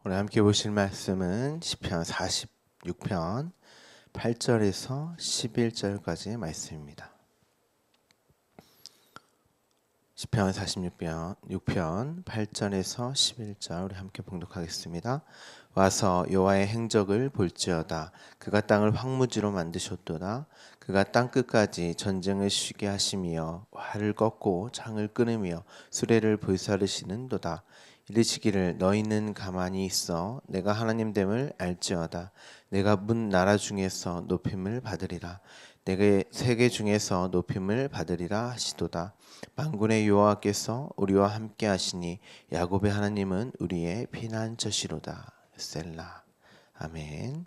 오늘 함께 보실 말씀은 시편 46편 8절에서 11절까지의 말씀입니다. 시편 46편 8절에서 11절 우리 함께 봉독하겠습니다. 와서 여호와의 행적을 볼지어다. 그가 땅을 황무지로 만드셨도다. 그가 땅끝까지 전쟁을 쉬게 하시며 활을 꺾고 창을 끊으며 수레를 불사르시는도다. 이르시기를 너희는 가만히 있어 내가 하나님 됨을 알지어다. 내가 문 나라 중에서 높임을 받으리라. 내가 세계 중에서 높임을 받으리라 하시도다. 만군의 여호와께서 우리와 함께 하시니 야곱의 하나님은 우리의 피난처시로다. 셀라. 아멘.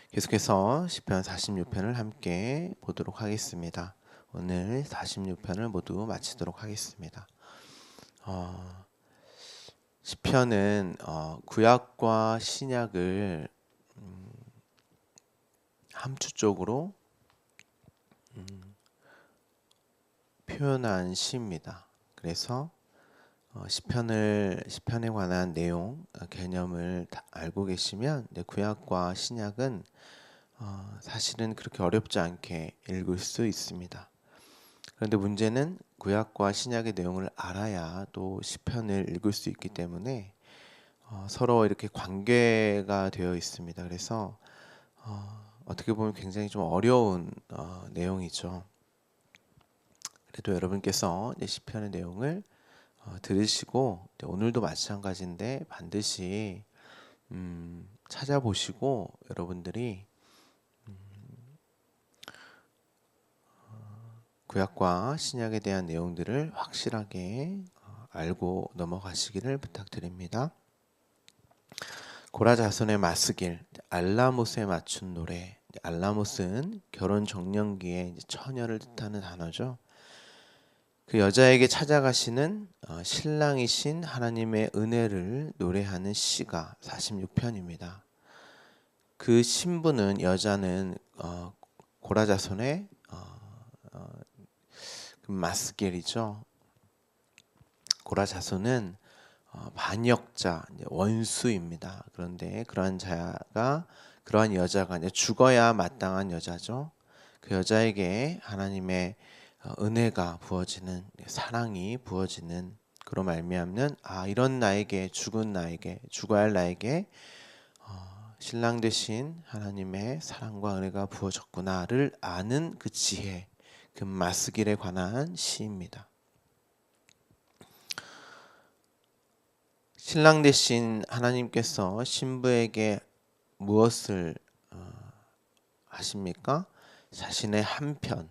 계속해서 시편 46편을 함께 보도록 하겠습니다. 오늘 46편을 모두 마치도록 하겠습니다. 시편은 구약과 신약을 함축적으로 표현한 시입니다. 그래서 시편에 관한 내용, 개념을 다 알고 계시면 구약과 신약은 사실은 그렇게 어렵지 않게 읽을 수 있습니다. 그런데 문제는 구약과 신약의 내용을 알아야 또 시편을 읽을 수 있기 때문에 서로 이렇게 관계가 되어 있습니다. 그래서 어떻게 보면 굉장히 좀 어려운 내용이죠. 그래도 여러분께서 시편의 내용을 들으시고 오늘도 마찬가지인데 반드시 찾아보시고 여러분들이 구약과 신약에 대한 내용들을 확실하게 알고 넘어가시기를 부탁드립니다. 고라 자손의 마스길, 알라못에 맞춘 노래. 알라못은 결혼 정년기에 처녀를 뜻하는 단어죠. 그 여자에게 찾아가시는 신랑이신 하나님의 은혜를 노래하는 시가 46편입니다. 그 신부는 여자는 고라 자손의 마스겔이죠. 고라 자손은 반역자, 원수입니다. 그런데 그러한 여자가 죽어야 마땅한 여자죠. 그 여자에게 하나님의 은혜가 부어지는, 사랑이 부어지는, 그로 말미암는 이런 나에게, 죽어야 할 나에게 신랑 되신 하나님의 사랑과 은혜가 부어졌구나를 아는 그 지혜, 그 마스길에 관한 시입니다. 신랑 되신 하나님께서 신부에게 무엇을 하십니까? 자신의 한편,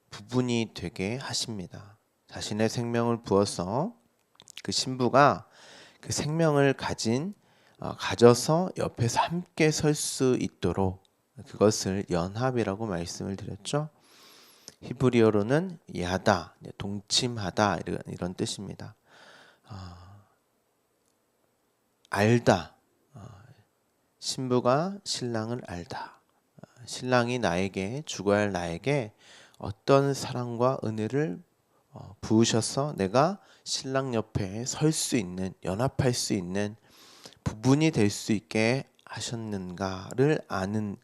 부분이 되게 하십니다. 자신의 생명을 부어서 그 신부가 그 생명을 가져서 옆에서 함께 설 수 있도록, 그것을 연합이라고 말씀을 드렸죠. 히브리어로는 야다, 동침하다 이런 뜻입니다. 알다, 신부가 신랑을 알다. 신랑이 죽어야 할 나에게 어떤 사랑과 은혜를 부으셔서 내가 신랑 옆에 설 수 있는, 연합할 수 있는 부분이 될 수 있게 하셨는가를 아는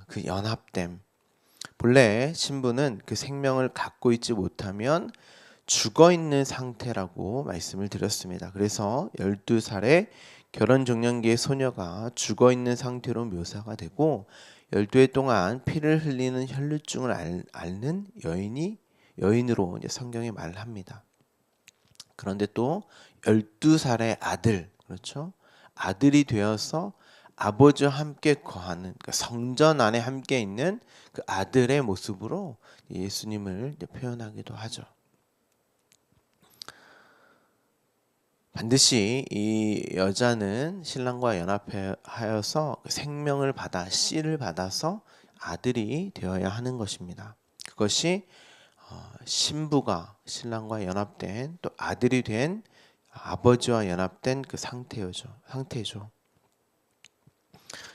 그 연합됨. 본래 신부는 그 생명을 갖고 있지 못하면 죽어 있는 상태라고 말씀을 드렸습니다. 그래서 12살의 결혼 정년기의 소녀가 죽어 있는 상태로 묘사가 되고 12해 동안 피를 흘리는 혈루증을 앓는 여인으로 이제 성경이 말을 합니다. 그런데 또 12살의 아들, 그렇죠? 아들이 되어서 아버지와 함께 거하는, 그러니까 성전 안에 함께 있는 그 아들의 모습으로 예수님을 표현하기도 하죠. 반드시 이 여자는 신랑과 연합하여서 생명을 씨를 받아서 아들이 되어야 하는 것입니다. 그것이 신부가 신랑과 연합된, 또 아들이 된 아버지와 연합된 그 상태죠.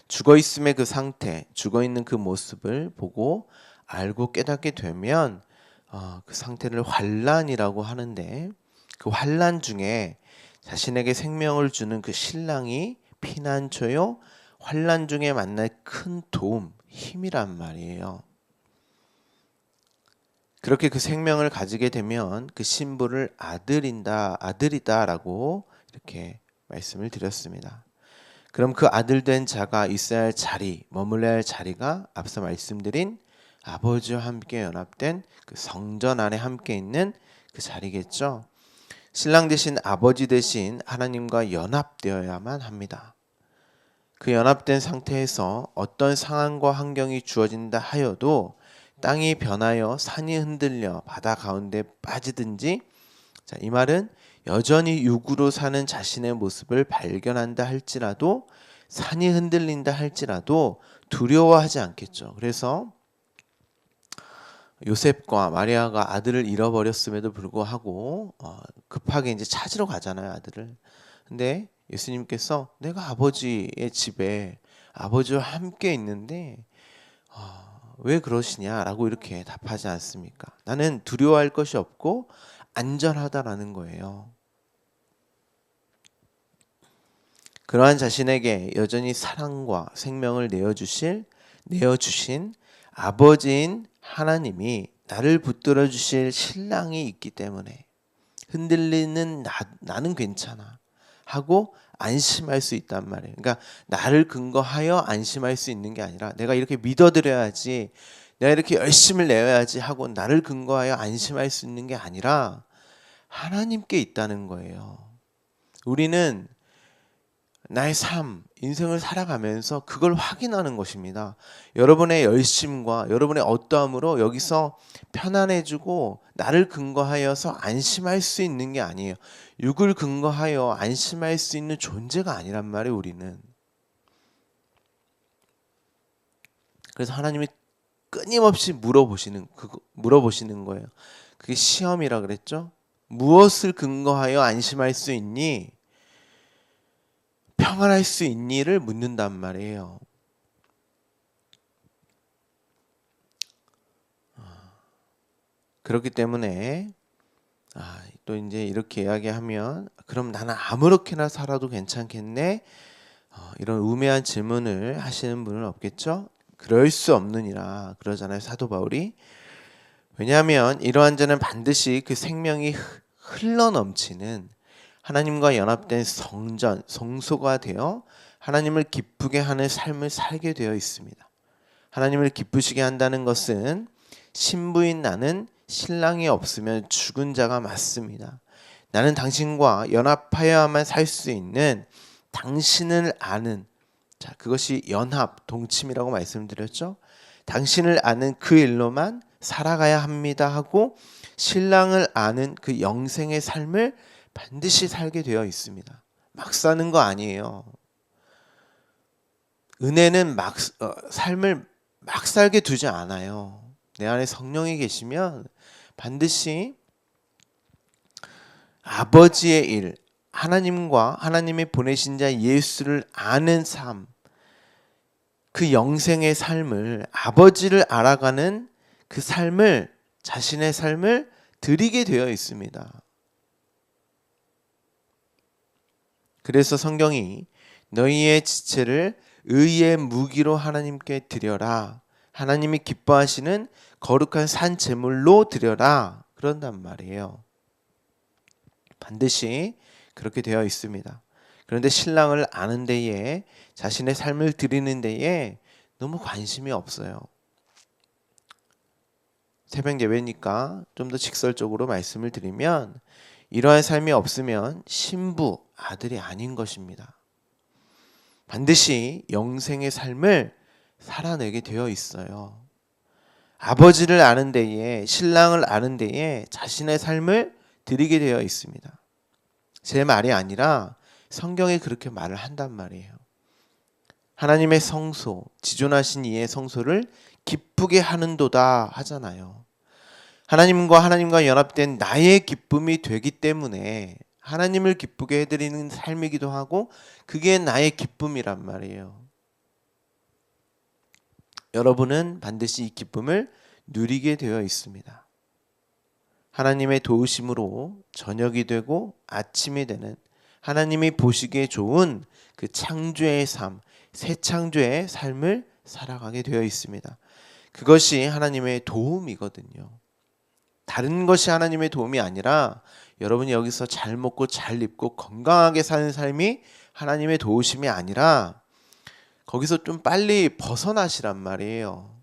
죽어 있음의 그 상태, 죽어 있는 그 모습을 보고 알고 깨닫게 되면 그 상태를 환난이라고 하는데, 그 환난 중에 자신에게 생명을 주는 그 신랑이 피난처요 환난 중에 만날 큰 도움, 힘이란 말이에요. 그렇게 그 생명을 가지게 되면 그 신부를 아들이다라고 이렇게 말씀을 드렸습니다. 그럼 그 아들 된 자가 있어야 할 자리, 머물러야 할 자리가 앞서 말씀드린 아버지와 함께 연합된 그 성전 안에 함께 있는 그 자리겠죠. 신랑 대신 아버지 대신 하나님과 연합되어야만 합니다. 그 연합된 상태에서 어떤 상황과 환경이 주어진다 하여도 땅이 변하여 산이 흔들려 바다 가운데 빠지든지, 자, 이 말은 여전히 육으로 사는 자신의 모습을 발견한다 할지라도, 산이 흔들린다 할지라도 두려워하지 않겠죠. 그래서 요셉과 마리아가 아들을 잃어버렸음에도 불구하고 급하게 이제 찾으러 가잖아요, 아들을. 근데 예수님께서 내가 아버지의 집에 아버지와 함께 있는데 왜 그러시냐라고 이렇게 답하지 않습니까? 나는 두려워할 것이 없고 안전하다라는 거예요. 그러한 자신에게 여전히 사랑과 생명을 내어주신 아버지인 하나님이 나를 붙들어 주실 신랑이 있기 때문에 흔들리는 나는 괜찮아 하고 안심할 수 있단 말이에요. 그러니까 나를 근거하여 안심할 수 있는 게 아니라 내가 이렇게 믿어드려야지, 내가 이렇게 열심을 내어야지 하고 나를 근거하여 안심할 수 있는 게 아니라 하나님께 있다는 거예요. 우리는 나의 삶, 인생을 살아가면서 그걸 확인하는 것입니다. 여러분의 열심과 여러분의 어떠함으로 여기서 편안해지고 나를 근거하여서 안심할 수 있는 게 아니에요. 육을 근거하여 안심할 수 있는 존재가 아니란 말이에요, 우리는. 그래서 하나님이 끊임없이 물어보시는 거예요. 그게 시험이라 그랬죠? 무엇을 근거하여 안심할 수 있니? 평안할 수 있니를 묻는단 말이에요. 그렇기 때문에 또 이제 이렇게 이야기하면 그럼 나는 아무렇게나 살아도 괜찮겠네? 이런 우매한 질문을 하시는 분은 없겠죠? 그럴 수 없느니라 그러잖아요, 사도 바울이. 왜냐하면 이러한 자는 반드시 그 생명이 흘러넘치는 하나님과 연합된 성소가 되어 하나님을 기쁘게 하는 삶을 살게 되어 있습니다. 하나님을 기쁘시게 한다는 것은 신부인 나는 신랑이 없으면 죽은 자가 맞습니다. 나는 당신과 연합하여야만 살 수 있는 당신을 아는, 자, 그것이 연합, 동침이라고 말씀드렸죠. 당신을 아는 그 일로만 살아가야 합니다 하고 신랑을 아는 그 영생의 삶을 반드시 살게 되어 있습니다. 막 사는 거 아니에요. 은혜는 삶을 막 살게 두지 않아요. 내 안에 성령이 계시면 반드시 아버지의 일, 하나님과 하나님이 보내신 자 예수를 아는 삶, 그 영생의 삶을, 아버지를 알아가는 그 삶을, 자신의 삶을 드리게 되어 있습니다. 그래서 성경이 너희의 지체를 의의 무기로 하나님께 드려라, 하나님이 기뻐하시는 거룩한 산 제물로 드려라, 그런단 말이에요. 반드시 그렇게 되어 있습니다. 그런데 신랑을 아는 데에, 자신의 삶을 드리는 데에 너무 관심이 없어요. 새벽 예배니까 좀 더 직설적으로 말씀을 드리면 이러한 삶이 없으면 신부, 아들이 아닌 것입니다. 반드시 영생의 삶을 살아내게 되어 있어요. 아버지를 아는 데에, 신랑을 아는 데에 자신의 삶을 드리게 되어 있습니다. 제 말이 아니라 성경이 그렇게 말을 한단 말이에요. 하나님의 성소, 지존하신 이의 성소를 기쁘게 하는도다 하잖아요. 하나님과 연합된 나의 기쁨이 되기 때문에 하나님을 기쁘게 해드리는 삶이기도 하고 그게 나의 기쁨이란 말이에요. 여러분은 반드시 이 기쁨을 누리게 되어 있습니다. 하나님의 도우심으로 저녁이 되고 아침이 되는 하나님이 보시기에 좋은 그 창조의 삶, 새 창조의 삶을 살아가게 되어 있습니다. 그것이 하나님의 도움이거든요. 다른 것이 하나님의 도움이 아니라 여러분이 여기서 잘 먹고 잘 입고 건강하게 사는 삶이 하나님의 도우심이 아니라 거기서 좀 빨리 벗어나시란 말이에요.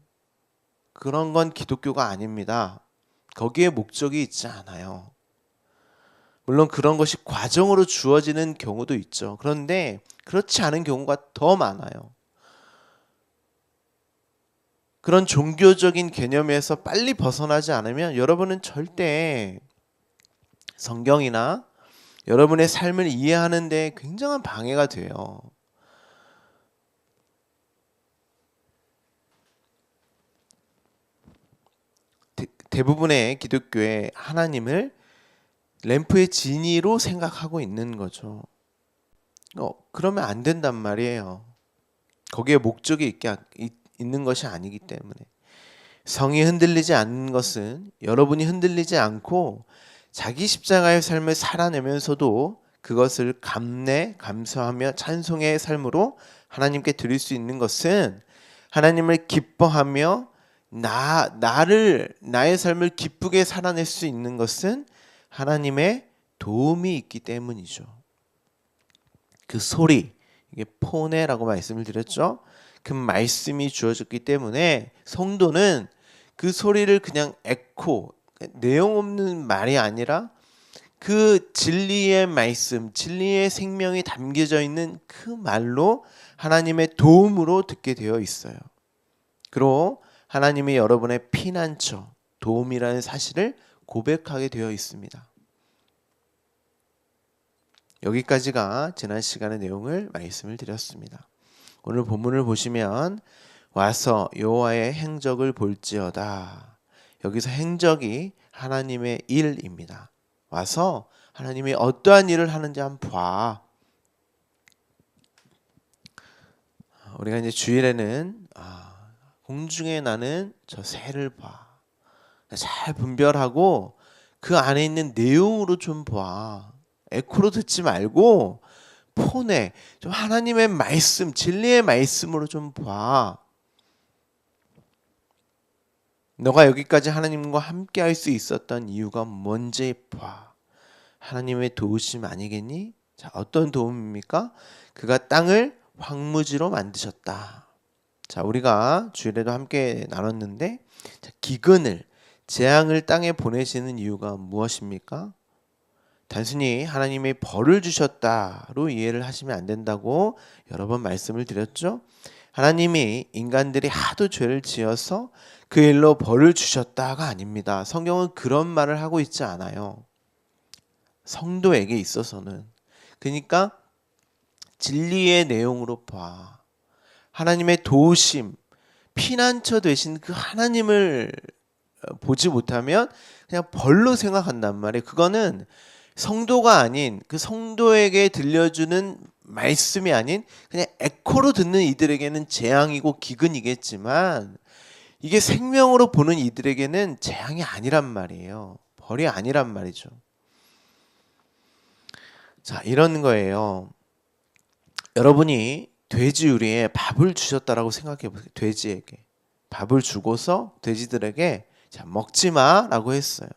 그런 건 기독교가 아닙니다. 거기에 목적이 있지 않아요. 물론 그런 것이 과정으로 주어지는 경우도 있죠. 그런데 그렇지 않은 경우가 더 많아요. 그런 종교적인 개념에서 빨리 벗어나지 않으면 여러분은 절대 성경이나 여러분의 삶을 이해하는 데 굉장한 방해가 돼요. 대부분의 기독교에 하나님을 램프의 진이로 생각하고 있는 거죠. 그러면 안 된단 말이에요. 거기에 목적이 있는 것이 아니기 때문에. 성이 흔들리지 않는 것은 여러분이 흔들리지 않고 자기 십자가의 삶을 살아내면서도 그것을 감사하며 찬송의 삶으로 하나님께 드릴 수 있는 것은 하나님을 기뻐하며 나의 삶을 기쁘게 살아낼 수 있는 것은 하나님의 도움이 있기 때문이죠. 그 소리, 이게 포네라고 말씀을 드렸죠. 그 말씀이 주어졌기 때문에 성도는 그 소리를 그냥 에코, 내용 없는 말이 아니라 그 진리의 말씀, 진리의 생명이 담겨져 있는 그 말로 하나님의 도움으로 듣게 되어 있어요. 그리고 하나님이 여러분의 피난처, 도움이라는 사실을 고백하게 되어 있습니다. 여기까지가 지난 시간의 내용을 말씀을 드렸습니다. 오늘 본문을 보시면 와서 여호와의 행적을 볼지어다. 여기서 행적이 하나님의 일입니다. 와서 하나님이 어떠한 일을 하는지 한번 봐. 우리가 이제 주일에는 공중에 나는 저 새를 봐. 잘 분별하고 그 안에 있는 내용으로 좀 봐. 에코로 듣지 말고 폰에 좀 하나님의 말씀, 진리의 말씀으로 좀 봐. 너가 여기까지 하나님과 함께 할 수 있었던 이유가 뭔지 봐. 하나님의 도우심 아니겠니? 자, 어떤 도움입니까? 그가 땅을 황무지로 만드셨다. 자, 우리가 주일에도 함께 나눴는데 기근을, 재앙을 땅에 보내시는 이유가 무엇입니까? 단순히 하나님이 벌을 주셨다로 이해를 하시면 안 된다고 여러 번 말씀을 드렸죠. 하나님이 인간들이 하도 죄를 지어서 그 일로 벌을 주셨다가 아닙니다. 성경은 그런 말을 하고 있지 않아요. 성도에게 있어서는. 그러니까 진리의 내용으로 봐. 하나님의 도우심, 피난처 되신 그 하나님을 보지 못하면 그냥 벌로 생각한단 말이에요. 그거는 성도가 아닌 그 성도에게 들려주는 말씀이 아닌 그냥 에코로 듣는 이들에게는 재앙이고 기근이겠지만 이게 생명으로 보는 이들에게는 재앙이 아니란 말이에요. 벌이 아니란 말이죠. 자, 이런 거예요. 여러분이 돼지 우리에 밥을 주셨다라고 생각해 보세요. 돼지에게 밥을 주고서 돼지들에게 자, 먹지 마라고 했어요.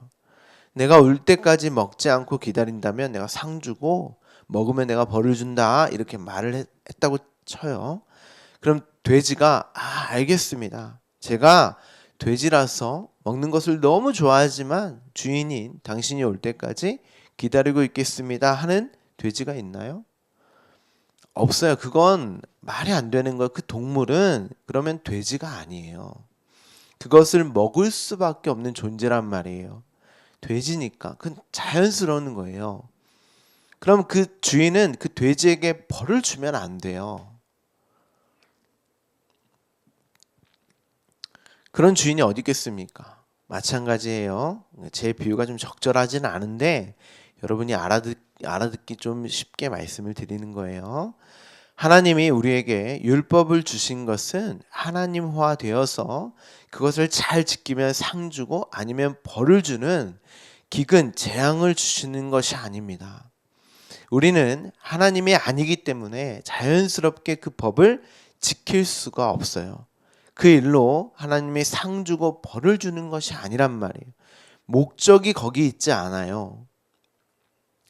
내가 올 때까지 먹지 않고 기다린다면 내가 상 주고 먹으면 내가 벌을 준다 이렇게 말을 했다고 쳐요. 그럼 돼지가 알겠습니다. 제가 돼지라서 먹는 것을 너무 좋아하지만 주인인 당신이 올 때까지 기다리고 있겠습니다 하는 돼지가 있나요? 없어요. 그건 말이 안 되는 거예요. 그 동물은 그러면 돼지가 아니에요. 그것을 먹을 수밖에 없는 존재란 말이에요. 돼지니까 그건 자연스러운 거예요. 그럼 그 주인은 그 돼지에게 벌을 주면 안 돼요. 그런 주인이 어디 있겠습니까? 마찬가지예요. 제 비유가 좀 적절하지는 않은데 여러분이 알아듣기 좀 쉽게 말씀을 드리는 거예요. 하나님이 우리에게 율법을 주신 것은 하나님화 되어서 그것을 잘 지키면 상 주고 아니면 벌을 주는 기근, 재앙을 주시는 것이 아닙니다. 우리는 하나님이 아니기 때문에 자연스럽게 그 법을 지킬 수가 없어요. 그 일로 하나님이 상 주고 벌을 주는 것이 아니란 말이에요. 목적이 거기 있지 않아요.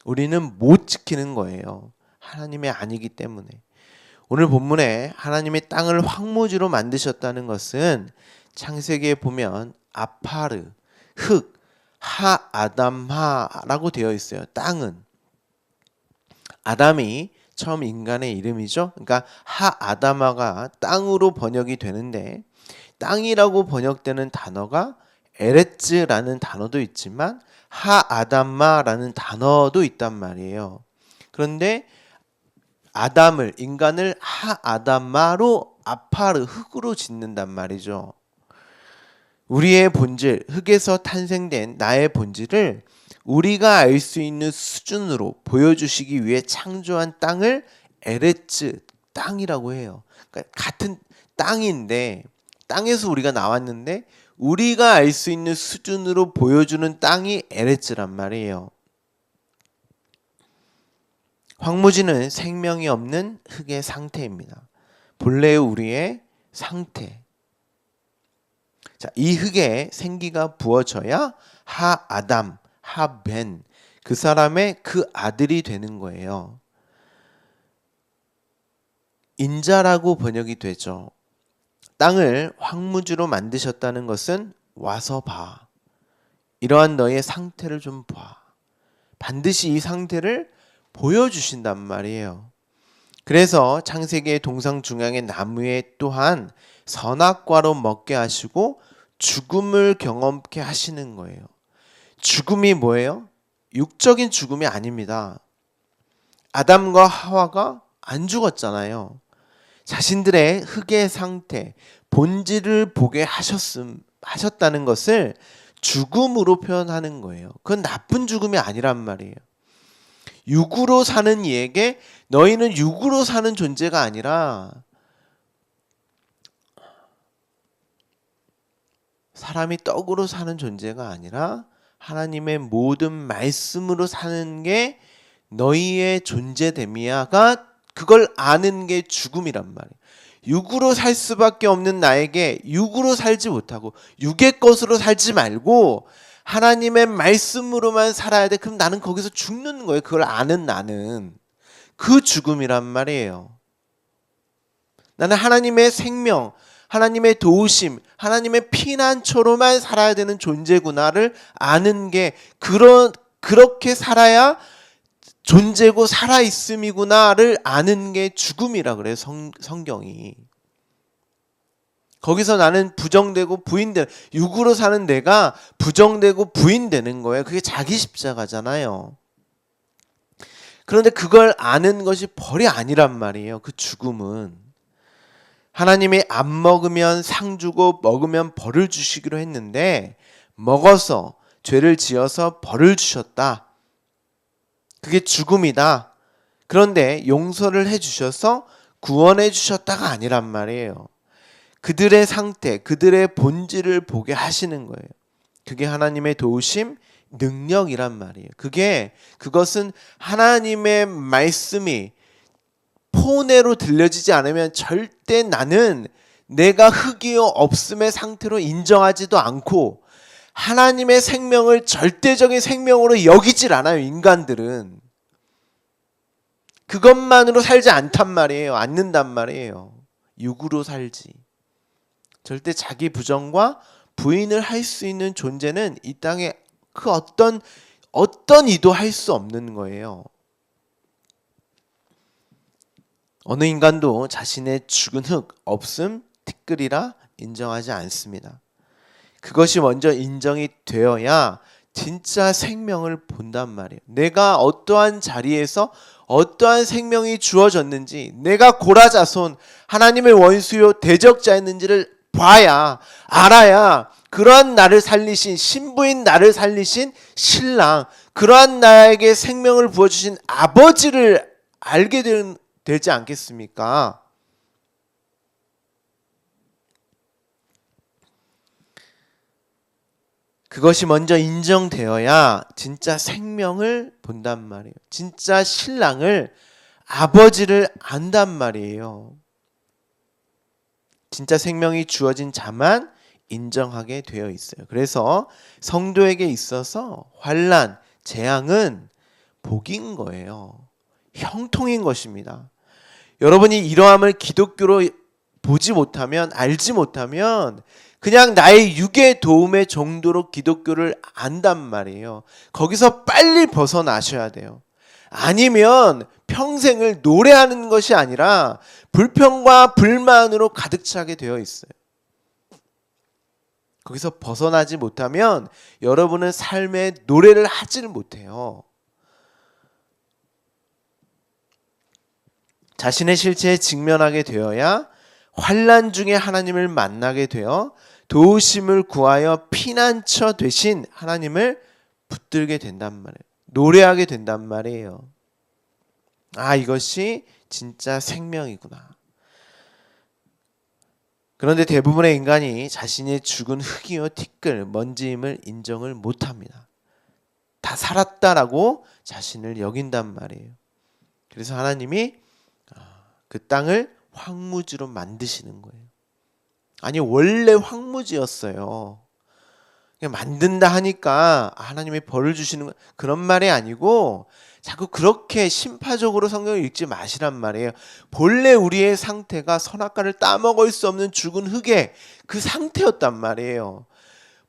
우리는 못 지키는 거예요. 하나님이 아니기 때문에. 오늘 본문에 하나님이 땅을 황무지로 만드셨다는 것은 창세기에 보면 아파르, 흙, 하아담하라고 되어 있어요. 땅은. 아담이 처음 인간의 이름이죠. 그러니까 하아담아가 땅으로 번역이 되는데 땅이라고 번역되는 단어가 에레츠라는 단어도 있지만 하아담마라는 단어도 있단 말이에요. 그런데 아담을 인간을 하아담마로 아파르 흙으로 짓는단 말이죠. 우리의 본질, 흙에서 탄생된 나의 본질을 우리가 알 수 있는 수준으로 보여주시기 위해 창조한 땅을 에레츠, 땅이라고 해요. 그러니까 같은 땅인데 땅에서 우리가 나왔는데 우리가 알 수 있는 수준으로 보여주는 땅이 에레츠란 말이에요. 황무지는 생명이 없는 흙의 상태입니다. 본래의 우리의 상태. 자, 이 흙에 생기가 부어져야 하아담, 하벤, 그 사람의 그 아들이 되는 거예요. 인자라고 번역이 되죠. 땅을 황무지로 만드셨다는 것은 와서 봐. 이러한 너의 상태를 좀 봐. 반드시 이 상태를 보여주신단 말이에요. 그래서 창세기의 동상 중앙의 나무에 또한 선악과로 먹게 하시고 죽음을 경험케 하시는 거예요. 죽음이 뭐예요? 육적인 죽음이 아닙니다. 아담과 하와가 안 죽었잖아요. 자신들의 흙의 상태, 본질을 보게 하셨다는 것을 죽음으로 표현하는 거예요. 그건 나쁜 죽음이 아니란 말이에요. 육으로 사는 이에게 너희는 육으로 사는 존재가 아니라 사람이 떡으로 사는 존재가 아니라 하나님의 모든 말씀으로 사는 게 너희의 존재됨이야가 그걸 아는 게 죽음이란 말이에요. 육으로 살 수밖에 없는 나에게 육으로 살지 못하고 육의 것으로 살지 말고 하나님의 말씀으로만 살아야 돼. 그럼 나는 거기서 죽는 거예요. 그걸 아는 나는. 그 죽음이란 말이에요. 나는 하나님의 생명, 하나님의 도우심, 하나님의 피난처로만 살아야 되는 존재구나를 아는 게 그렇게 살아야 존재고 살아있음이구나를 아는 게 죽음이라 그래요. 성경이. 거기서 나는 부정되고 부인되는, 육으로 사는 내가 부정되고 부인되는 거예요. 그게 자기 십자가잖아요. 그런데 그걸 아는 것이 벌이 아니란 말이에요. 그 죽음은. 하나님이 안 먹으면 상 주고 먹으면 벌을 주시기로 했는데 먹어서 죄를 지어서 벌을 주셨다. 그게 죽음이다. 그런데 용서를 해주셔서 구원해 주셨다가 아니란 말이에요. 그들의 상태, 그들의 본질을 보게 하시는 거예요. 그게 하나님의 도우심, 능력이란 말이에요. 그것은 하나님의 말씀이 포내로 들려지지 않으면 절대 나는 내가 흙이요 없음의 상태로 인정하지도 않고 하나님의 생명을 절대적인 생명으로 여기질 않아요. 인간들은. 그것만으로 살지 않단 말이에요. 않는단 말이에요. 육으로 살지. 절대 자기 부정과 부인을 할 수 있는 존재는 이 땅에 그 어떤 이도 할 수 없는 거예요. 어느 인간도 자신의 죽은 흙, 없음, 티끌이라 인정하지 않습니다. 그것이 먼저 인정이 되어야 진짜 생명을 본단 말이에요. 내가 어떠한 자리에서 어떠한 생명이 주어졌는지, 내가 고라자손, 하나님의 원수요 대적자였는지를 봐야, 알아야 그러한 나를 살리신 신부인 나를 살리신 신랑, 그러한 나에게 생명을 부어주신 아버지를 알게 되지 않겠습니까? 그것이 먼저 인정되어야 진짜 생명을 본단 말이에요. 진짜 신랑을, 아버지를 안단 말이에요. 진짜 생명이 주어진 자만 인정하게 되어 있어요. 그래서 성도에게 있어서 환난, 재앙은 복인 거예요. 형통인 것입니다. 여러분이 이러함을 기독교로 보지 못하면, 알지 못하면 그냥 나의 육의 도움의 정도로 기독교를 안단 말이에요. 거기서 빨리 벗어나셔야 돼요. 아니면 평생을 노래하는 것이 아니라 불평과 불만으로 가득 차게 되어 있어요. 거기서 벗어나지 못하면 여러분은 삶의 노래를 하지를 못해요. 자신의 실체에 직면하게 되어야 환난 중에 하나님을 만나게 되어 도우심을 구하여 피난처 되신 하나님을 붙들게 된단 말이에요. 노래하게 된단 말이에요. 아, 이것이 진짜 생명이구나. 그런데 대부분의 인간이 자신이 죽은 흙이요 티끌, 먼지임을 인정을 못합니다. 다 살았다라고 자신을 여긴단 말이에요. 그래서 하나님이 그 땅을 황무지로 만드시는 거예요. 아니, 원래 황무지였어요. 그냥 만든다 하니까 하나님이 벌을 주시는 거, 그런 말이 아니고 자꾸 그렇게 심파적으로 성경을 읽지 마시란 말이에요. 본래 우리의 상태가 선악과를 따먹을 수 없는 죽은 흙의 그 상태였단 말이에요.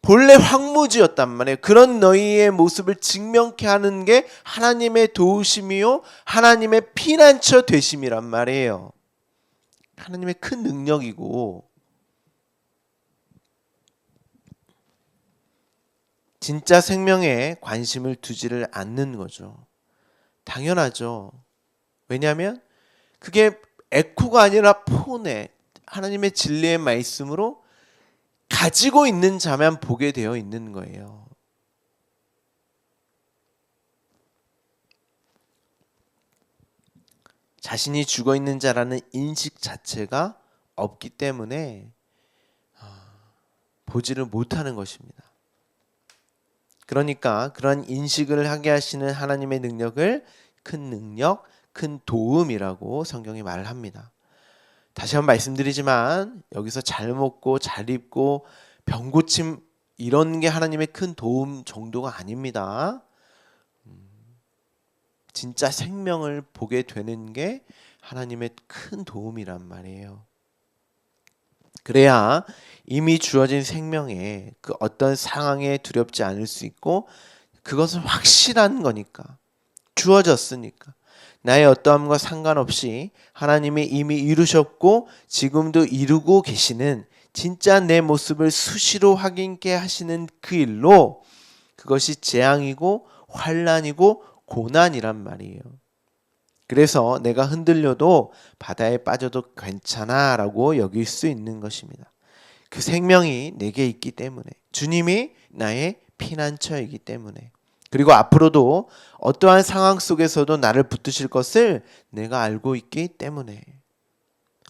본래 황무지였단 말이에요. 그런 너희의 모습을 직면케 하는 게 하나님의 도우심이요 하나님의 피난처 되심이란 말이에요. 하나님의 큰 능력이고, 진짜 생명에 관심을 두지를 않는 거죠. 당연하죠. 왜냐하면 그게 에코가 아니라 폰에 하나님의 진리의 말씀으로 가지고 있는 자만 보게 되어 있는 거예요. 자신이 죽어 있는 자라는 인식 자체가 없기 때문에 보지를 못하는 것입니다. 그러니까 그런 인식을 하게 하시는 하나님의 능력을 큰 능력, 큰 도움이라고 성경이 말합니다. 다시 한번 말씀드리지만 여기서 잘 먹고 잘 입고 병 고침 이런 게 하나님의 큰 도움 정도가 아닙니다. 진짜 생명을 보게 되는 게 하나님의 큰 도움이란 말이에요. 그래야 이미 주어진 생명에 그 어떤 상황에 두렵지 않을 수 있고, 그것은 확실한 거니까, 주어졌으니까 나의 어떠함과 상관없이 하나님이 이미 이루셨고 지금도 이루고 계시는 진짜 내 모습을 수시로 확인케 하시는 그 일로, 그것이 재앙이고 환난이고 고난이란 말이에요. 그래서 내가 흔들려도 바다에 빠져도 괜찮아 라고 여길 수 있는 것입니다. 그 생명이 내게 있기 때문에, 주님이 나의 피난처이기 때문에, 그리고 앞으로도 어떠한 상황 속에서도 나를 붙드실 것을 내가 알고 있기 때문에.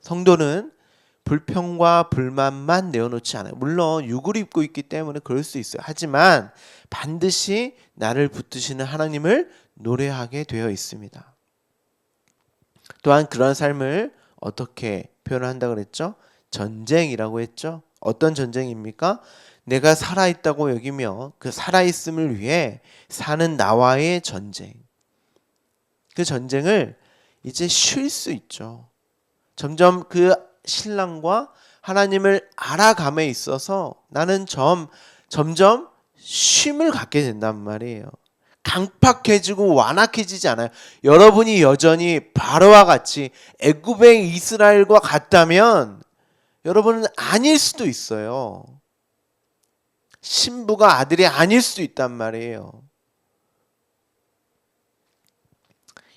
성도는 불평과 불만만 내어놓지 않아요. 물론 육을 입고 있기 때문에 그럴 수 있어요. 하지만 반드시 나를 붙드시는 하나님을 노래하게 되어 있습니다. 또한 그런 삶을 어떻게 표현한다고 그랬죠? 전쟁이라고 했죠. 어떤 전쟁입니까? 내가 살아있다고 여기며 그 살아있음을 위해 사는 나와의 전쟁. 그 전쟁을 이제 쉴 수 있죠. 점점 그 신랑과 하나님을 알아감에 있어서 나는 점점 쉼을 갖게 된단 말이에요. 강팍해지고 완악해지지 않아요. 여러분이 여전히 바로와 같이 애굽의 이스라엘과 같다면 여러분은 아닐 수도 있어요. 신부가 아들이 아닐 수도 있단 말이에요.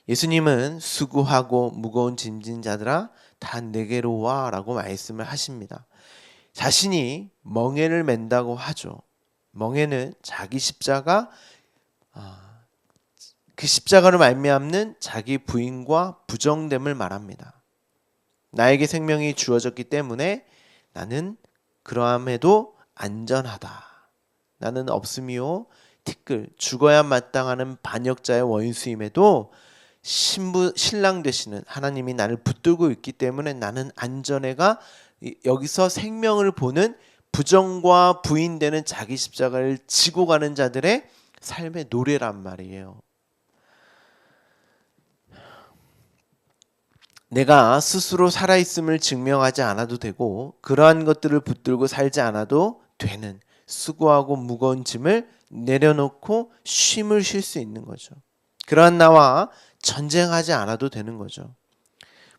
예수님은 수고하고 무거운 짐진 자들아 다 내게로 와 라고 말씀을 하십니다. 자신이 멍에를 맨다고 하죠. 멍에는 자기 십자가, 그 십자가로 말미암는 자기 부인과 부정됨을 말합니다. 나에게 생명이 주어졌기 때문에 나는 그러함에도 안전하다. 나는 없음이요 티끌 죽어야 마땅하는 반역자의 원수임에도 신랑 되시는 하나님이 나를 붙들고 있기 때문에 나는 안전해가 여기서 생명을 보는 부정과 부인되는 자기 십자가를 지고 가는 자들의 삶의 노래란 말이에요. 내가 스스로 살아있음을 증명하지 않아도 되고 그러한 것들을 붙들고 살지 않아도 되는 수고하고 무거운 짐을 내려놓고 쉼을 쉴 수 있는 거죠. 그러한 나와 전쟁하지 않아도 되는 거죠.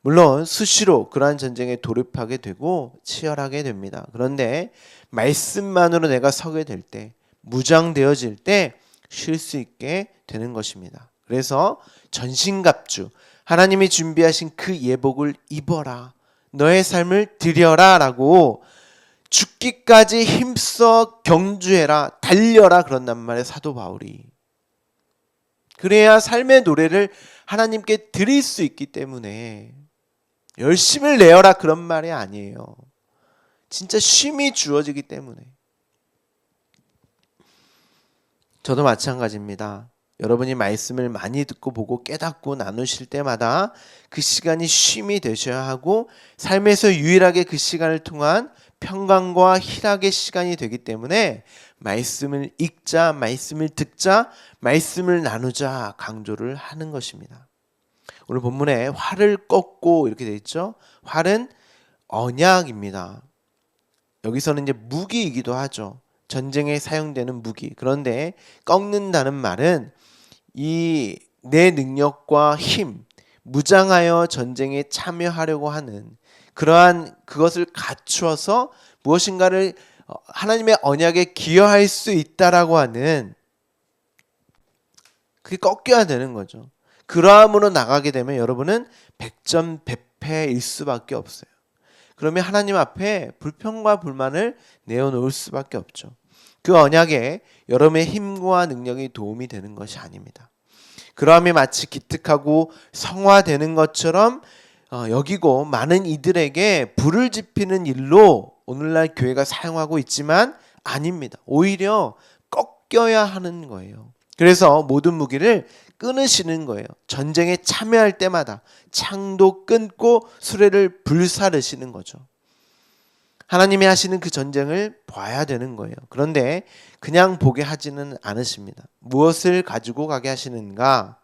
물론 수시로 그러한 전쟁에 돌입하게 되고 치열하게 됩니다. 그런데 말씀만으로 내가 서게 될 때, 무장되어질 때 쉴 수 있게 되는 것입니다. 그래서 전신갑주, 하나님이 준비하신 그 예복을 입어라, 너의 삶을 드려라 라고 죽기까지 힘써 경주해라, 달려라 그런단 말이에요, 사도 바울이. 그래야 삶의 노래를 하나님께 드릴 수 있기 때문에 열심을 내어라 그런 말이 아니에요. 진짜 쉼이 주어지기 때문에. 저도 마찬가지입니다. 여러분이 말씀을 많이 듣고 보고 깨닫고 나누실 때마다 그 시간이 쉼이 되셔야 하고 삶에서 유일하게 그 시간을 통한 평강과 희락의 시간이 되기 때문에 말씀을 읽자, 말씀을 듣자, 말씀을 나누자 강조를 하는 것입니다. 오늘 본문에 활을 꺾고 이렇게 되어 있죠. 활은 언약입니다. 여기서는 이제 무기이기도 하죠. 전쟁에 사용되는 무기. 그런데 꺾는다는 말은 이 내 능력과 힘, 무장하여 전쟁에 참여하려고 하는 그러한 그것을 갖추어서 무엇인가를 하나님의 언약에 기여할 수 있다라고 하는, 그게 꺾여야 되는 거죠. 그러함으로 나가게 되면 여러분은 백전백패일 수밖에 없어요. 그러면 하나님 앞에 불평과 불만을 내어놓을 수밖에 없죠. 그 언약에 여러분의 힘과 능력이 도움이 되는 것이 아닙니다. 그러함이 마치 기특하고 성화되는 것처럼 여기고 많은 이들에게 불을 지피는 일로 오늘날 교회가 사용하고 있지만 아닙니다. 오히려 꺾여야 하는 거예요. 그래서 모든 무기를 끊으시는 거예요. 전쟁에 참여할 때마다 창도 끊고 수레를 불사르시는 거죠. 하나님이 하시는 그 전쟁을 봐야 되는 거예요. 그런데 그냥 보게 하지는 않으십니다. 무엇을 가지고 가게 하시는가?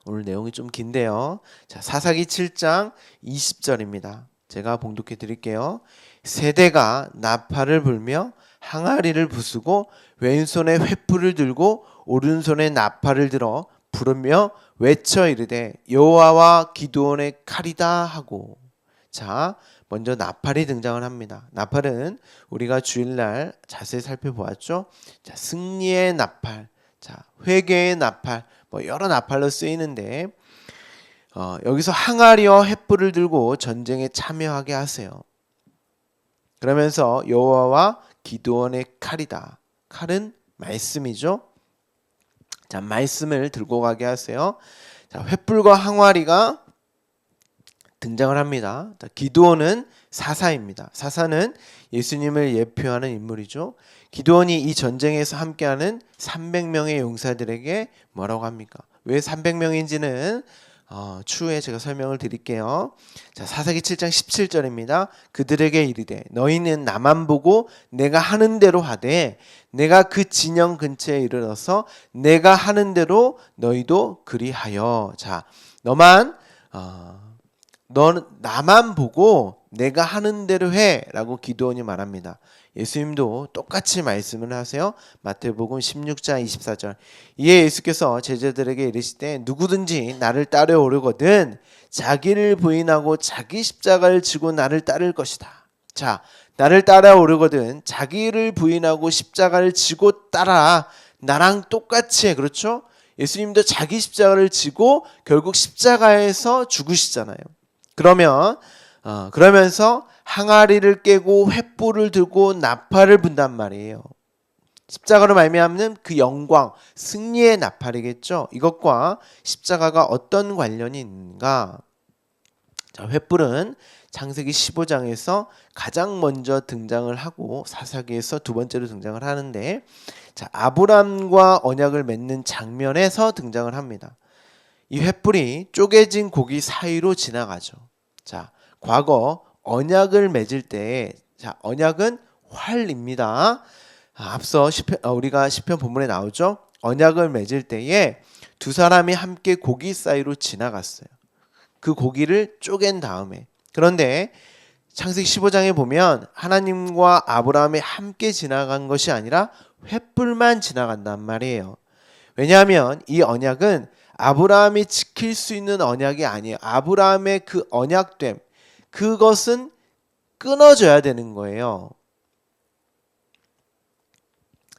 오늘 내용이 좀 긴데요. 자, 사사기 7장 20절입니다. 제가 봉독해 드릴게요. 세대가 나팔을 불며 항아리를 부수고 왼손에 횃불을 들고 오른손에 나팔을 들어 부르며 외쳐 이르되 여호와와 기드온의 칼이다 하고. 자, 먼저 나팔이 등장을 합니다. 나팔은 우리가 주일날 자세히 살펴보았죠. 자, 승리의 나팔, 자, 회개의 나팔, 여러 나팔로 쓰이는데 여기서 항아리와 횃불을 들고 전쟁에 참여하게 하세요. 그러면서 여호와와 기드온의 칼이다. 칼은 말씀이죠. 자, 말씀을 들고 가게 하세요. 자, 횃불과 항아리가 등장을 합니다. 기드온은 사사입니다. 사사는 예수님을 예표하는 인물이죠. 기드온이 이 전쟁에서 함께하는 300명의 용사들에게 뭐라고 합니까? 왜 300명인지는 추후에 제가 설명을 드릴게요. 자, 사사기 7장 17절입니다. 그들에게 이르되 너희는 나만 보고 내가 하는 대로 하되 내가 그 진영 근처에 이르러서 내가 하는 대로 너희도 그리하여. 자, 너는 나만 보고 내가 하는 대로 해라고 기드온이 말합니다. 예수님도 똑같이 말씀을 하세요. 마태복음 16장 24절. 이에 예수께서 제자들에게 이르시되 누구든지 나를 따라오려거든 자기를 부인하고 자기 십자가를 지고 나를 따를 것이다. 자, 나를 따라오려거든 자기를 부인하고 십자가를 지고 따라. 나랑 똑같이 해. 그렇죠? 예수님도 자기 십자가를 지고 결국 십자가에서 죽으시잖아요. 그러면서 항아리를 깨고 횃불을 들고 나팔을 분단 말이에요. 십자가로 말미암는 그 영광, 승리의 나팔이겠죠. 이것과 십자가가 어떤 관련이 있는가? 자, 횃불은 창세기 15장에서 가장 먼저 등장을 하고 사사기에서 두 번째로 등장을 하는데, 자, 아브람과 언약을 맺는 장면에서 등장을 합니다. 이 횃불이 쪼개진 고기 사이로 지나가죠. 자, 과거 언약을 맺을 때, 자, 언약은 활입니다. 앞서 우리가 시편 본문에 나오죠. 언약을 맺을 때에 두 사람이 함께 고기 사이로 지나갔어요. 그 고기를 쪼갠 다음에, 그런데 창세기 15장에 보면 하나님과 아브라함이 함께 지나간 것이 아니라 횃불만 지나간단 말이에요. 왜냐하면 이 언약은 아브라함이 지킬 수 있는 언약이 아니에요. 아브라함의 그 언약됨, 그것은 끊어져야 되는 거예요.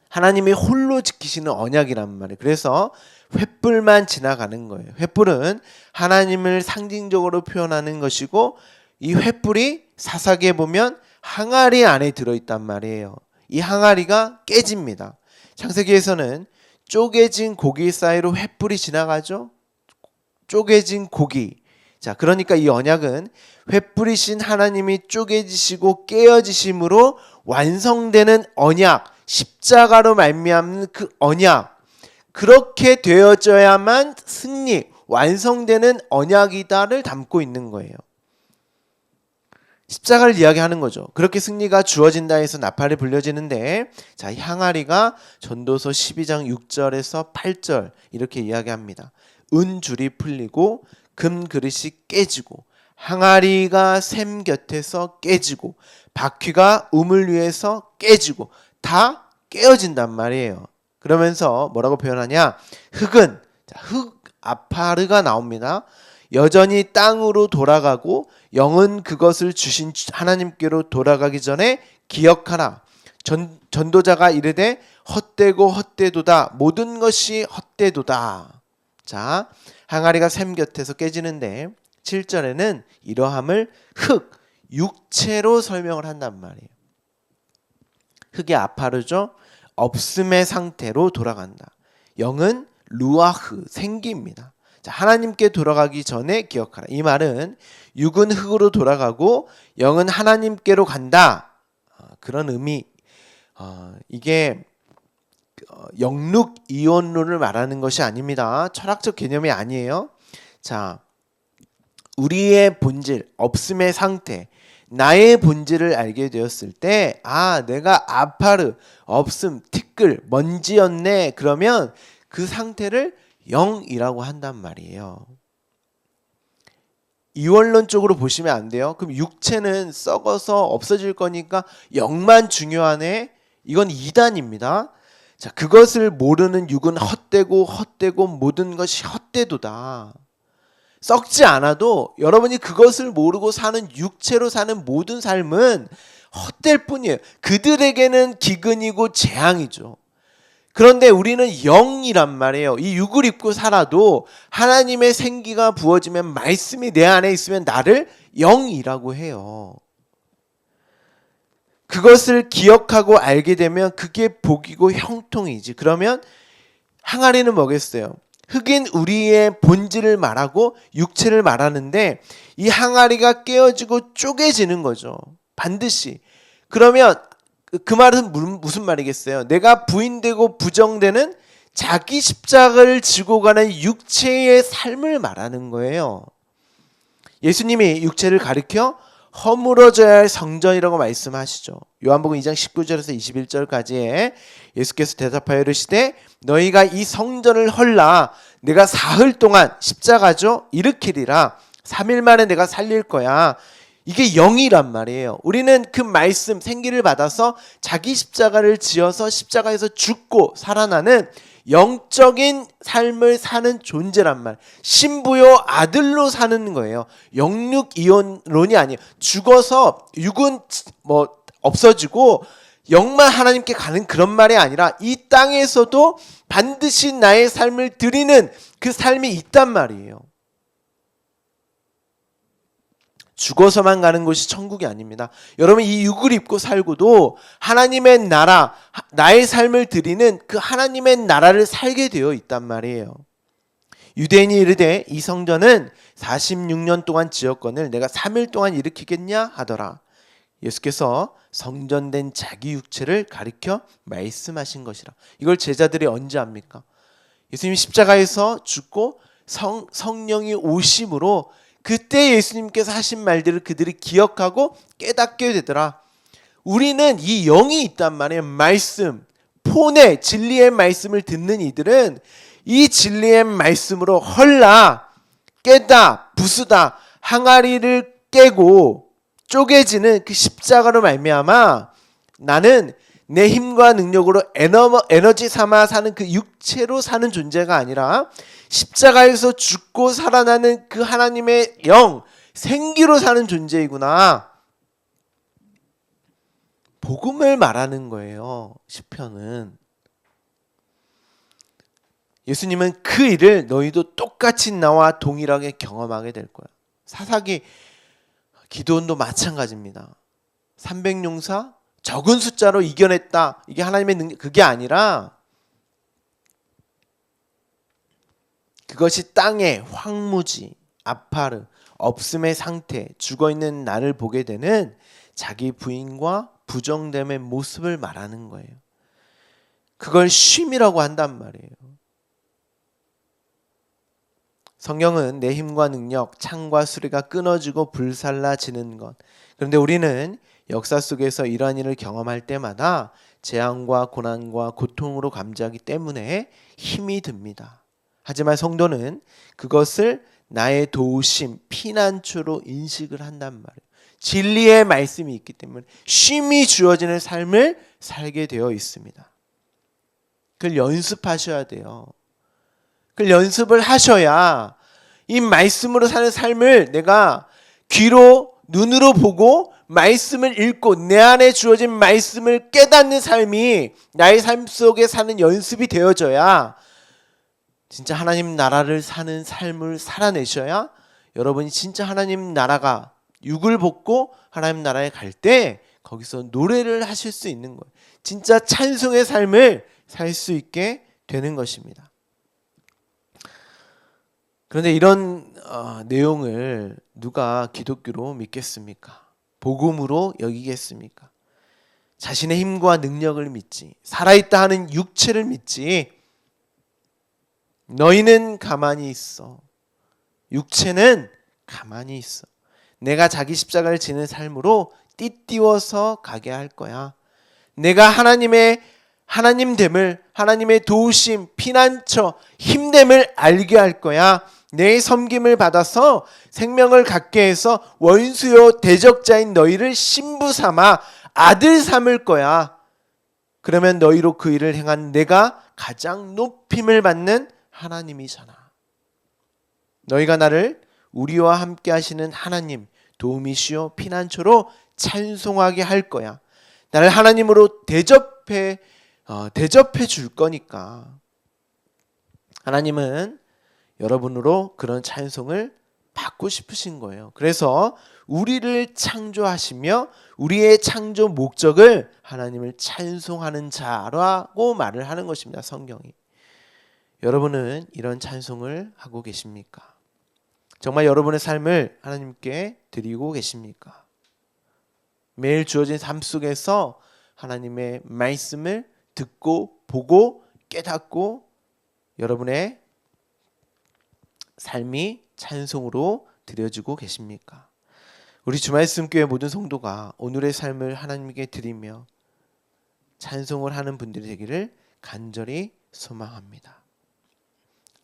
하나님이 홀로 지키시는 언약이란 말이에요. 그래서 횃불만 지나가는 거예요. 횃불은 하나님을 상징적으로 표현하는 것이고, 이 횃불이 사사기에 보면 항아리 안에 들어있단 말이에요. 이 항아리가 깨집니다. 창세기에서는 쪼개진 고기 사이로 횃불이 지나가죠. 쪼개진 고기. 자, 그러니까 이 언약은 횃불이신 하나님이 쪼개지시고 깨어지심으로 완성되는 언약, 십자가로 말미암는 그 언약, 그렇게 되어져야만 승리, 완성되는 언약이다를 담고 있는 거예요. 십자가를 이야기하는 거죠. 그렇게 승리가 주어진다 해서 나팔이 불려지는데, 자, 이 항아리가 전도서 12장 6절에서 8절 이렇게 이야기합니다. 은줄이 풀리고 금 그릇이 깨지고 항아리가 샘 곁에서 깨지고 바퀴가 우물 위에서 깨지고 다 깨어진단 말이에요. 그러면서 뭐라고 표현하냐? 흙은, 자, 흙 아파르가 나옵니다. 여전히 땅으로 돌아가고 영은 그것을 주신 하나님께로 돌아가기 전에 기억하라. 전도자가 이르되 헛되고 헛되도다. 모든 것이 헛되도다. 자, 항아리가 샘 곁에서 깨지는데 7절에는 이러함을 흙, 육체로 설명을 한단 말이에요. 흙이 아파르죠. 없음의 상태로 돌아간다. 영은 루아흐, 생기입니다. 자, 하나님께 돌아가기 전에 기억하라. 이 말은 육은 흙으로 돌아가고 영은 하나님께로 간다. 그런 의미. 이게 영육 이원론을 말하는 것이 아닙니다. 철학적 개념이 아니에요. 자, 우리의 본질, 없음의 상태, 나의 본질을 알게 되었을 때, 아, 내가 아파르, 없음, 티끌, 먼지였네. 그러면 그 상태를 영이라고 한단 말이에요. 이원론적으로 보시면 안 돼요. 그럼 육체는 썩어서 없어질 거니까 영만 중요하네. 이건 이단입니다. 자, 그것을 모르는 육은 헛되고 모든 것이 헛되도다. 썩지 않아도 여러분이 그것을 모르고 사는 육체로 사는 모든 삶은 헛될 뿐이에요. 그들에게는 기근이고 재앙이죠. 그런데 우리는 영이란 말이에요. 이 육을 입고 살아도 하나님의 생기가 부어지면, 말씀이 내 안에 있으면 나를 영이라고 해요. 그것을 기억하고 알게 되면 그게 복이고 형통이지. 그러면 항아리는 뭐겠어요? 흙인 우리의 본질을 말하고 육체를 말하는데, 이 항아리가 깨어지고 쪼개지는 거죠. 반드시. 그러면 그 말은 무슨 말이겠어요? 내가 부인되고 부정되는 자기 십자가를 지고 가는 육체의 삶을 말하는 거예요. 예수님이 육체를 가리켜 허물어져야 할 성전이라고 말씀하시죠. 요한복음 2장 19절에서 21절까지에 예수께서 대답하여 이르시되 너희가 이 성전을 헐라. 내가 사흘 동안, 십자가죠, 일으키리라. 3일 만에 내가 살릴 거야. 이게 영이란 말이에요. 우리는 그 말씀, 생기를 받아서 자기 십자가를 지어서 십자가에서 죽고 살아나는 영적인 삶을 사는 존재란 말. 신부요 아들로 사는 거예요. 영육 이혼론이 아니에요. 죽어서 육은 뭐 없어지고 영만 하나님께 가는 그런 말이 아니라 이 땅에서도 반드시 나의 삶을 드리는 그 삶이 있단 말이에요. 죽어서만 가는 곳이 천국이 아닙니다. 여러분, 이 육을 입고 살고도 하나님의 나라, 나의 삶을 드리는 그 하나님의 나라를 살게 되어 있단 말이에요. 유대인이 이르되 이 성전은 46년 동안 지었거늘 내가 3일 동안 일으키겠냐 하더라. 예수께서 성전된 자기 육체를 가리켜 말씀하신 것이라. 이걸 제자들이 언제 압니까? 예수님이 십자가에서 죽고 성령이 오심으로 그때 예수님께서 하신 말들을 그들이 기억하고 깨닫게 되더라. 우리는 이 영이 있단 말이에요. 말씀, 폰의 진리의 말씀을 듣는 이들은 이 진리의 말씀으로 헐라, 깨다, 부수다, 항아리를 깨고 쪼개지는 그 십자가로 말미암아 나는 내 힘과 능력으로 에너지 삼아 사는 그 육체로 사는 존재가 아니라 십자가에서 죽고 살아나는 그 하나님의 영, 생기로 사는 존재이구나. 복음을 말하는 거예요. 시편은. 예수님은 그 일을 너희도 똑같이 나와 동일하게 경험하게 될 거야. 사사기 기도원도 마찬가지입니다. 300용사 적은 숫자로 이겨냈다. 이게 하나님의 능력, 그게 아니라 그것이 땅의 황무지, 아파르, 없음의 상태, 죽어있는 나를 보게 되는 자기 부인과 부정됨의 모습을 말하는 거예요. 그걸 쉼이라고 한단 말이에요. 성경은 내 힘과 능력, 창과 수리가 끊어지고 불살라지는 것. 그런데 우리는 역사 속에서 이러한 일을 경험할 때마다 재앙과 고난과 고통으로 감지하기 때문에 힘이 듭니다. 하지만 성도는 그것을 나의 도우심, 피난처로 인식을 한단 말이에요. 진리의 말씀이 있기 때문에 쉼이 주어지는 삶을 살게 되어 있습니다. 그걸 연습하셔야 돼요. 그걸 연습을 하셔야 이 말씀으로 사는 삶을 내가 귀로 눈으로 보고 말씀을 읽고 내 안에 주어진 말씀을 깨닫는 삶이 나의 삶 속에 사는 연습이 되어져야 진짜 하나님 나라를 사는 삶을 살아내셔야 여러분이 진짜 하나님 나라가 육을 벗고 하나님 나라에 갈 때 거기서 노래를 하실 수 있는 거예요. 진짜 찬송의 삶을 살 수 있게 되는 것입니다. 그런데 이런 내용을 누가 기독교로 믿겠습니까? 복음으로 여기겠습니까? 자신의 힘과 능력을 믿지, 살아있다 하는 육체를 믿지. 너희는 가만히 있어. 육체는 가만히 있어. 내가 자기 십자가를 지는 삶으로 띠띠워서 가게 할 거야. 내가 하나님됨을, 하나님의 도우심, 피난처, 힘됨을 알게 할 거야. 내 섬김을 받아서 생명을 갖게 해서 원수요 대적자인 너희를 신부 삼아 아들 삼을 거야. 그러면 너희로 그 일을 행한 내가 가장 높임을 받는 하나님이잖아. 너희가 나를 우리와 함께 하시는 하나님, 도움이시오 피난처로 찬송하게 할 거야. 나를 하나님으로 대접해 줄 거니까. 하나님은 여러분으로 그런 찬송을 받고 싶으신 거예요. 그래서 우리를 창조하시며 우리의 창조 목적을 하나님을 찬송하는 자라고 말을 하는 것입니다. 성경이. 여러분은 이런 찬송을 하고 계십니까? 정말 여러분의 삶을 하나님께 드리고 계십니까? 매일 주어진 삶 속에서 하나님의 말씀을 듣고 보고 깨닫고 여러분의 삶이 찬송으로 드려지고 계십니까? 우리 주말씀교회 모든 성도가 오늘의 삶을 하나님께 드리며 찬송을 하는 분들이 되기를 간절히 소망합니다.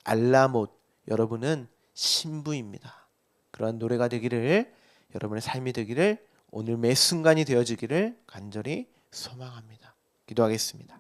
알라못, 여러분은 신부입니다. 그러한 노래가 되기를, 여러분의 삶이 되기를, 오늘 매 순간이 되어지기를 간절히 소망합니다. 기도하겠습니다.